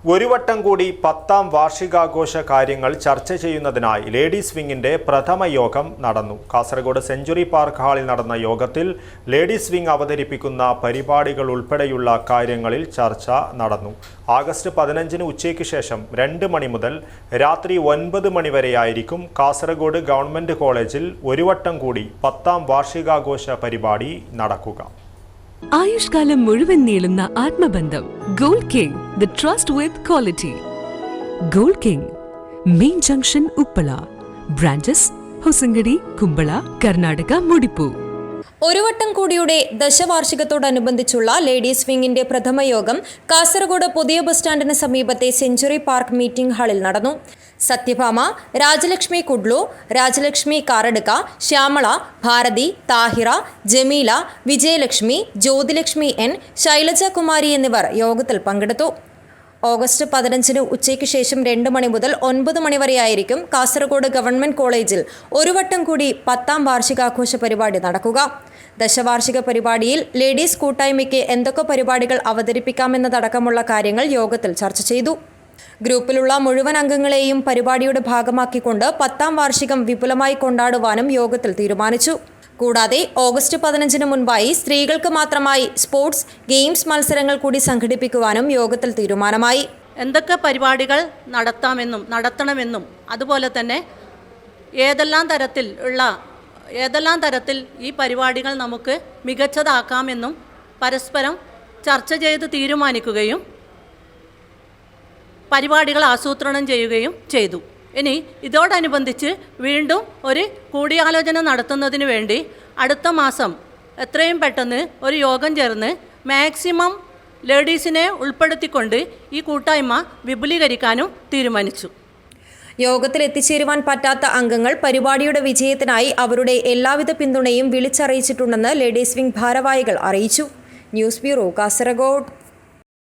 ഒരു വട്ടം കൂടി 10ാം വാർഷികാഘോഷ കാര്യങ്ങൾ ചർച്ച ചെയ്യുന്നതിനായി ലേഡീസ് വിങ്ങിന്റെ പ്രഥമ യോഗം നടന്നു. കാസർഗോഡ് സെഞ്ചുറി പാർക്ക് ഹാളിൽ നടന്ന യോഗത്തിൽ ലേഡീസ് വിങ് അവതരിപ്പിക്കുന്ന പരിപാടികൾ ഉൾപ്പെടെയുള്ള കാര്യങ്ങളിൽ ചർച്ച നടന്നു. ആഗസ്റ്റ് 15 ഉച്ചയ്ക്ക് ശേഷം 2 മണി മുതൽ രാത്രി 9 മണി വരെയായിരിക്കും കാസർഗോഡ് ഗവൺമെന്റ് കോളേജിൽ ഒരു വട്ടം കൂടി 10ാം വാർഷികാഘോഷ പരിപാടി നടക്കുക. ആയുഷ്കാലം മുഴുവൻ നീളുന്ന ആത്മബന്ധം. Gold king, the trust with quality. Gold king, main junction, Uppala. Branches Hosangadi, Kumbla, Karnataka, Mudipu. ഒരു വട്ടം കൂടിയുടെ ദശവാർഷികത്തോടനുബന്ധിച്ചുള്ള ലേഡീസ് വിങ്ങിന്റെ പ്രഥമ യോഗം കാസർഗോഡ് പുതിയ ബസ് സ്റ്റാൻഡിന് സമീപത്തെ സെഞ്ചുറി പാർക്ക് മീറ്റിംഗ് ഹാളിൽ നടന്നു. സത്യഭാമ, രാജലക്ഷ്മി കുഡ്ലു, രാജലക്ഷ്മി കാറടുക്ക, ശ്യാമള, ഭാരതി, താഹിറ, ജമീല, വിജയലക്ഷ്മി, ജ്യോതിലക്ഷ്മി എൻ, ശൈലജ കുമാരി എന്നിവർ യോഗത്തിൽ പങ്കെടുത്തു. ഓഗസ്റ്റ് 15 ഉച്ചയ്ക്ക് ശേഷം 2 മണി മുതൽ 9 മണി വരെയായിരിക്കും കാസർഗോഡ് ഗവൺമെന്റ് കോളേജിൽ ഒരു വട്ടം കൂടി 10ാം വാർഷികാഘോഷ പരിപാടി നടക്കുക. ദശവാർഷിക പരിപാടിയിൽ ലേഡീസ് കൂട്ടായ്മയ്ക്ക് എന്തൊക്കെ പരിപാടികൾ അവതരിപ്പിക്കാമെന്നതടക്കമുള്ള കാര്യങ്ങൾ യോഗത്തിൽ ചർച്ച ചെയ്തു. ഗ്രൂപ്പിലുള്ള മുഴുവൻ അംഗങ്ങളെയും പരിപാടിയുടെ ഭാഗമാക്കിക്കൊണ്ട് 10ാം വാർഷികം വിപുലമായി കൊണ്ടാടുവാനും യോഗത്തിൽ തീരുമാനിച്ചു. കൂടാതെ ഓഗസ്റ്റ് 15 മുൻപായി സ്ത്രീകൾക്ക് മാത്രമായി സ്പോർട്സ് ഗെയിംസ് മത്സരങ്ങൾ കൂടി സംഘടിപ്പിക്കുവാനും യോഗത്തിൽ തീരുമാനമായി. എന്തൊക്കെ പരിപാടികൾ നടത്തണമെന്നും അതുപോലെ തന്നെ ഏതെല്ലാം തരത്തിൽ ഈ പരിപാടികൾ നമുക്ക് മികച്ചതാക്കാമെന്നും പരസ്പരം ചർച്ച ചെയ്ത് തീരുമാനിക്കുകയും പരിപാടികൾ ആസൂത്രണം ചെയ്യുകയും ചെയ്തു. ഇനി ഇതോടനുബന്ധിച്ച് വീണ്ടും ഒരു കൂടിയാലോചന നടത്തുന്നതിന് വേണ്ടി അടുത്ത മാസം എത്രയും പെട്ടെന്ന് ഒരു യോഗം ചേർന്ന് മാക്സിമം ലേഡീസിനെ ഉൾപ്പെടുത്തിക്കൊണ്ട് ഈ കൂട്ടായ്മ വിപുലീകരിക്കാനും തീരുമാനിച്ചു. യോഗത്തിൽ എത്തിച്ചേരുവാൻ പറ്റാത്ത അംഗങ്ങൾ പരിപാടിയുടെ വിജയത്തിനായി അവരുടെ എല്ലാവിധ പിന്തുണയും വിളിച്ചറിയിച്ചിട്ടുണ്ടെന്ന് ലേഡീസ് വിംഗ് ഭാരവാഹികൾ അറിയിച്ചു. News bureau, Kasaragod.